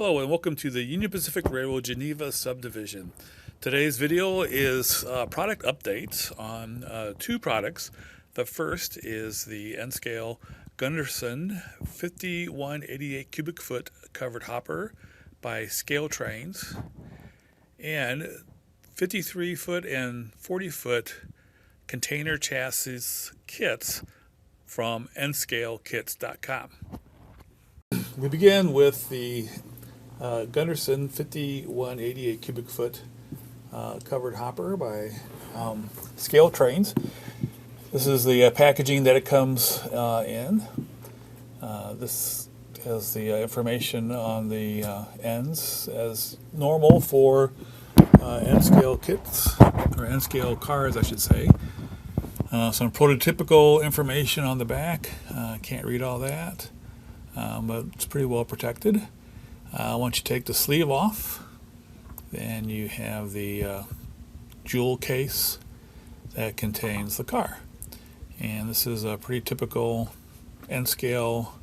Hello and welcome to the Union Pacific Railroad Geneva Subdivision. Today's video is a product update on two products. The first is the N-Scale Gunderson 5188 cubic foot covered hopper by ScaleTrains, and 53 foot and 40 foot container chassis kits from nscalekits.com. We begin with the Gunderson 5188 cubic foot covered hopper by ScaleTrains. This is the packaging that it comes in. This has the information on the ends as normal for N-Scale kits, or N-Scale cars I should say. Some prototypical information on the back. Can't read all that, but it's pretty well protected. Once you take the sleeve off, then you have the jewel case that contains the car. And this is a pretty typical N-Scale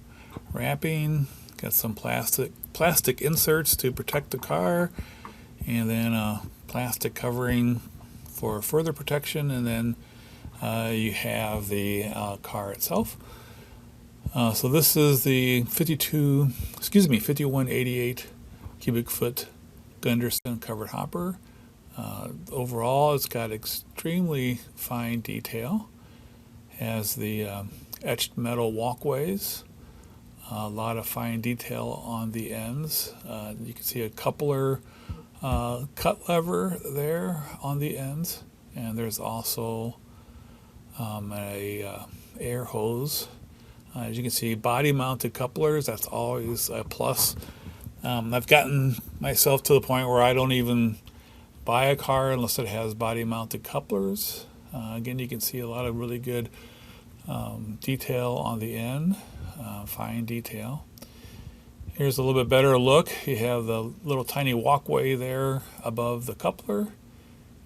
wrapping. Got some plastic inserts to protect the car, and then a plastic covering for further protection, and then you have the car itself. So this is the 5188 cubic foot Gunderson covered hopper. Overall, it's got extremely fine detail. Has the etched metal walkways. A lot of fine detail on the ends. You can see a coupler cut lever there on the ends, and there's also a air hose. As you can see, body-mounted couplers, that's always a plus. I've gotten myself to the point where I don't even buy a car unless it has body-mounted couplers. Again, you can see a lot of really good detail on the end, fine detail. Here's a little bit better look. You have the little tiny walkway there above the coupler,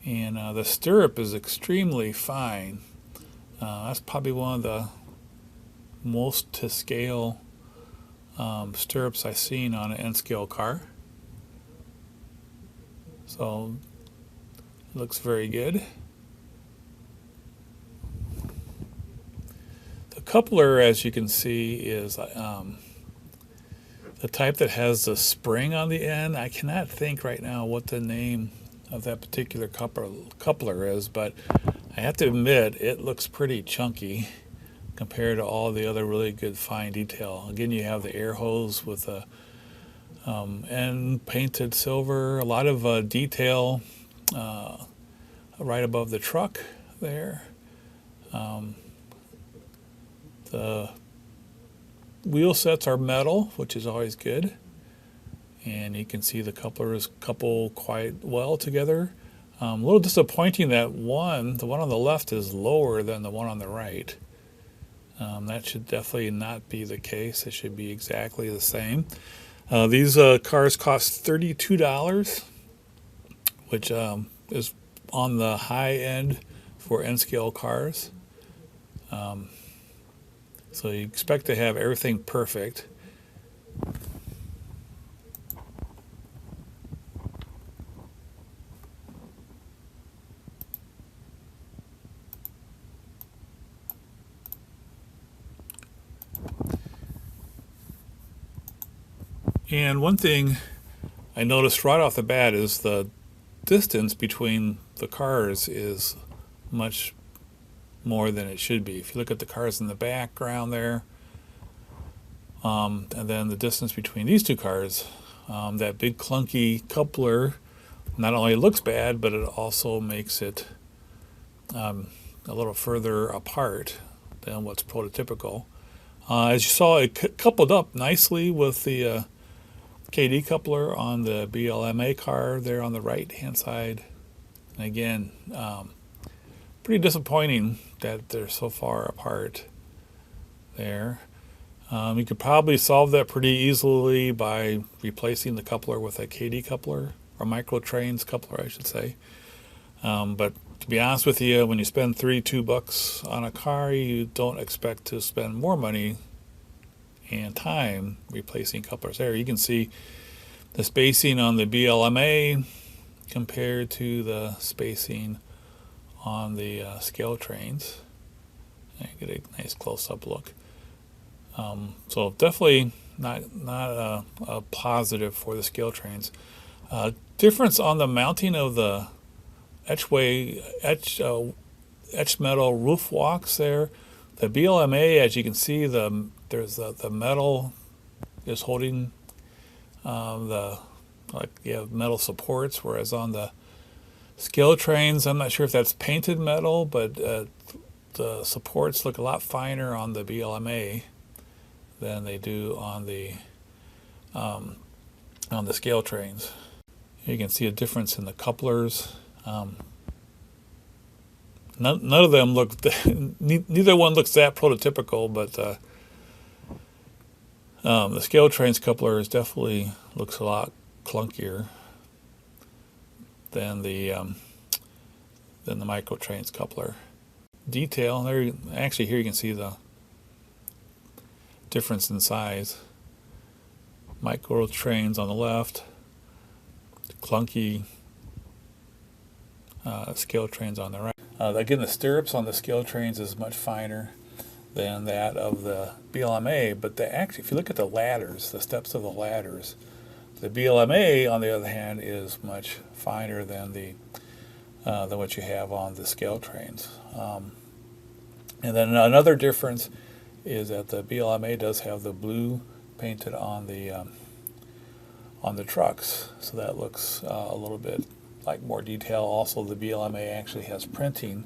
and the stirrup is extremely fine. That's probably one of the most to scale stirrups I've seen on an N-Scale car. So it looks very good. The coupler, as you can see, is the type that has the spring on the end. I cannot think right now what the name of that particular coupler is, but I have to admit it looks pretty chunky compared to all the other really good fine detail. Again, you have the air hose with a end painted silver, a lot of detail right above the truck there. The wheel sets are metal, which is always good, and you can see the couplers couple quite well together. A little disappointing that the one on the left is lower than the one on the right. That should definitely not be the case. It should be exactly the same. These cars cost $32, which is on the high end for N-Scale cars. So you expect to have everything perfect. And one thing I noticed right off the bat is the distance between the cars is much more than it should be. If you look at the cars in the background there, and then the distance between these two cars, that big clunky coupler not only looks bad, but it also makes it a little further apart than what's prototypical. As you saw, it coupled up nicely with the KD coupler on the BLMA car there on the right hand side. And again, pretty disappointing that they're so far apart there. You could probably solve that pretty easily by replacing the coupler with a KD coupler, or ScaleTrains coupler I should say. But to be honest with you, when you spend $32 on a car, you don't expect to spend more money and time replacing couplers there. You can see the spacing on the BLMA compared to the spacing on the ScaleTrains. I get a nice close-up look. So definitely not a positive for the ScaleTrains. Difference on the mounting of the etch metal roof walks there. The BLMA, as you can see, there's the metal is holding you have metal supports, whereas on the ScaleTrains, I'm not sure if that's painted metal, but the supports look a lot finer on the BLMA than they do on the ScaleTrains. You can see a difference in the couplers. None of them look, neither one looks that prototypical, but the ScaleTrains couplers definitely looks a lot clunkier than the Microtrains coupler. Detail there, actually here you can see the difference in size. Microtrains on the left, clunky ScaleTrains on the right. Again, the stirrups on the ScaleTrains is much finer than that of the BLMA, but actually, if you look at the ladders, the steps of the ladders, the BLMA, on the other hand, is much finer than what you have on the ScaleTrains. And then another difference is that the BLMA does have the blue painted on the trucks, so that looks a little bit like more detail. Also, the BLMA actually has printing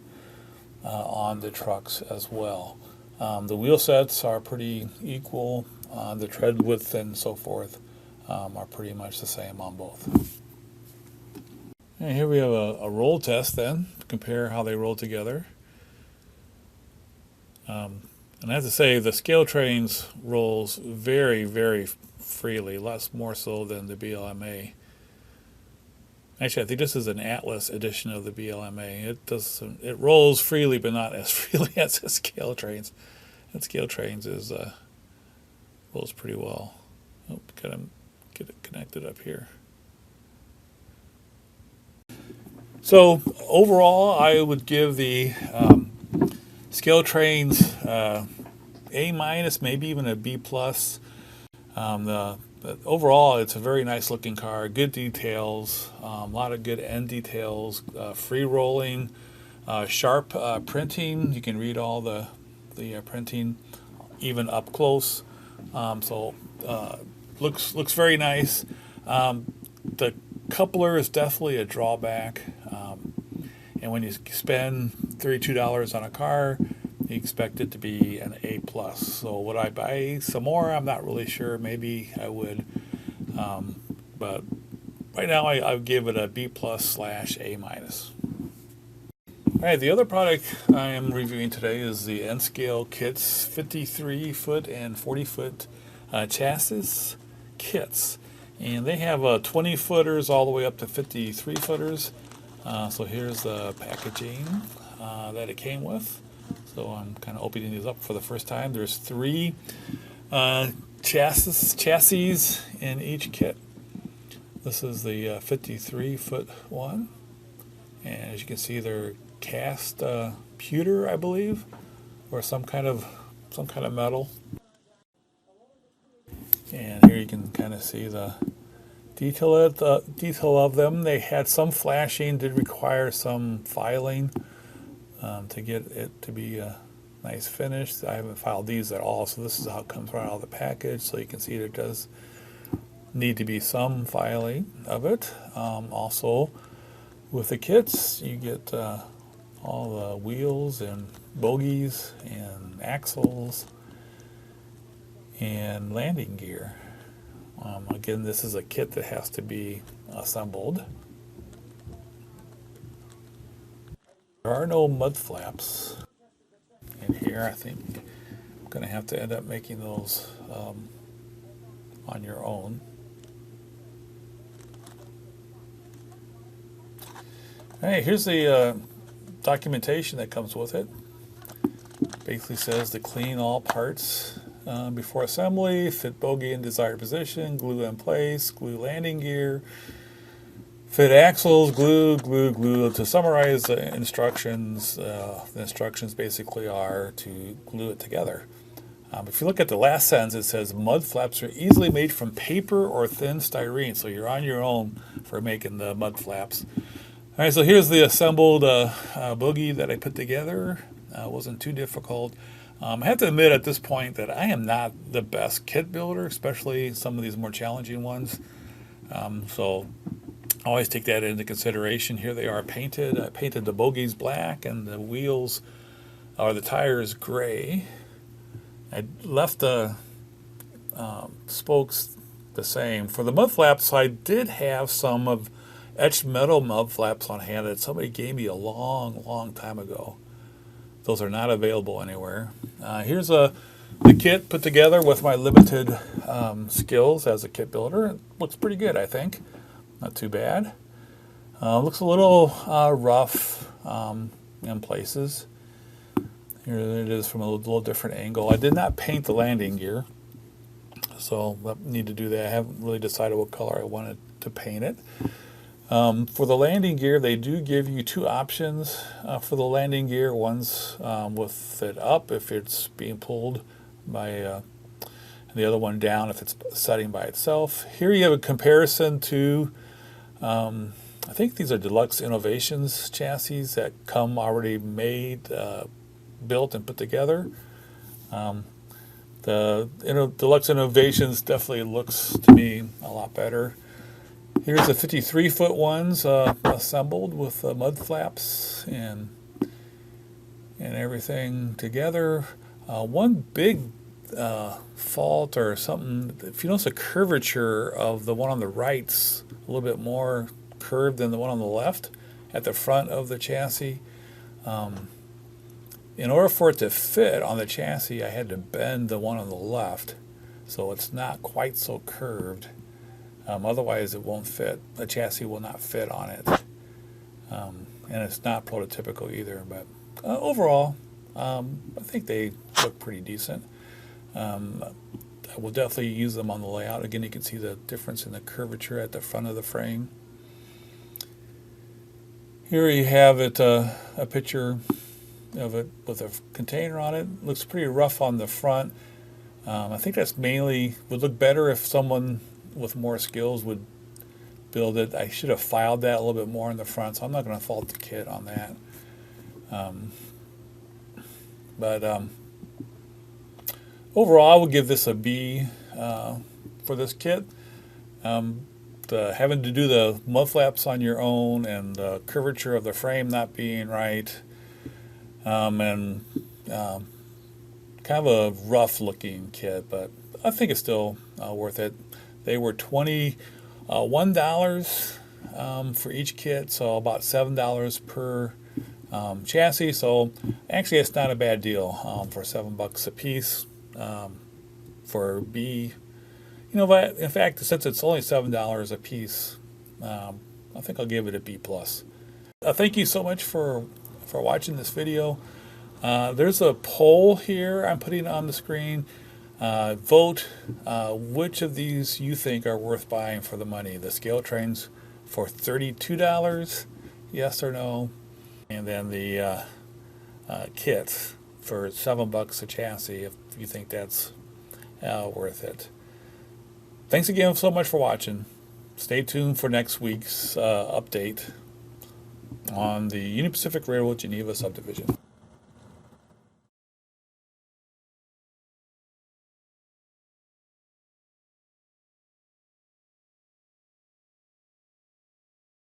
on the trucks as well. The wheel sets are pretty equal. The tread width and so forth are pretty much the same on both. And here we have a roll test then, to compare how they roll together. And I have to say, the ScaleTrains rolls very, very freely, lots more so than the BLMA. Actually, I think this is an Atlas edition of the BLMA. It rolls freely, but not as freely as the ScaleTrains. And ScaleTrains rolls pretty well. Oh, gotta get it connected up here. So overall, I would give the ScaleTrains A-, maybe even a B+. But overall, it's a very nice looking car, good details, a lot of good end details, free rolling, sharp printing. You can read all the printing even up close. So looks very nice. The coupler is definitely a drawback. And when you spend $32 on a car, you expect it to be an A+. So would I buy some more? I'm not really sure. Maybe I would. But right now I would give it a B+ / A-. All right, the other product I am reviewing today is the N-Scale Kits 53-foot and 40-foot chassis kits. And they have 20-footers all the way up to 53-footers. So here's the packaging that it came with. So I'm kind of opening these up for the first time. There's 3 chassis in each kit. This is the 53-foot one. And as you can see, they're cast pewter, I believe, or some kind of metal. And here you can kind of see the detail of them. They had some flashing, did require some filing to get it to be a nice finish. I haven't filed these at all, so this is how it comes right out of the package. So you can see there does need to be some filing of it. Also, with the kits, you get all the wheels and bogies and axles and landing gear. Again, this is a kit that has to be assembled. There are no mud flaps in here. I think I'm going to have to end up making those on your own. Hey, here's the documentation that comes with it. Basically says to clean all parts before assembly, fit bogie in desired position, glue in place, glue landing gear, fit axles, glue, glue, glue. To summarize the instructions basically are to glue it together. If you look at the last sentence, it says mud flaps are easily made from paper or thin styrene. So you're on your own for making the mud flaps. All right, so here's the assembled bogie that I put together. It wasn't too difficult. I have to admit at this point that I am not the best kit builder, especially some of these more challenging ones. So I always take that into consideration. Here they are painted. I painted the bogies black and the wheels or the tires gray. I left the spokes the same. For the mud flaps, I did have some of etched metal mud flaps on hand that somebody gave me a long time ago. Those are not available anywhere. Here's the kit put together with my limited skills as a kit builder. It looks pretty good, I think. Not too bad. Looks a little rough in places. Here it is from a little different angle. I did not paint the landing gear, so I need to do that. I haven't really decided what color I wanted to paint it. For the landing gear, they do give you two options for the landing gear. One's with it up if it's being pulled by the other one down if it's setting by itself. Here you have a comparison to, I think these are Deluxe Innovations chassis that come already made, built and put together. The Deluxe Innovations definitely looks to me a lot better. Here's the 53-foot ones assembled with mud flaps and everything together. One big fault or something, if you notice the curvature of the one on the right's a little bit more curved than the one on the left at the front of the chassis. In order for it to fit on the chassis, I had to bend the one on the left, so it's not quite so curved. Otherwise, it won't fit. The chassis will not fit on it. And it's not prototypical either. But overall, I think they look pretty decent. I will definitely use them on the layout. Again, you can see the difference in the curvature at the front of the frame. Here you have it, a picture of it with a container on it. Looks pretty rough on the front. I think that's mainly, would look better if someone with more skills would build it. I should have filed that a little bit more in the front, so I'm not going to fault the kit on that. Overall, I would give this a B for this kit. Having to do the mud flaps on your own and the curvature of the frame not being right, and kind of a rough looking kit, but I think it's still worth it. They were $21 for each kit, so about $7 per chassis. So actually, it's not a bad deal for $7 a piece for B. You know, but in fact, since it's only $7 a piece, I think I'll give it a B+. Thank you so much for watching this video. There's a poll here I'm putting on the screen. Vote which of these you think are worth buying for the money. The ScaleTrains for $32, yes or no, and then the kits for $7 a chassis if you think that's worth it. Thanks again so much for watching. Stay tuned for next week's update on the Union Pacific Railroad Geneva subdivision.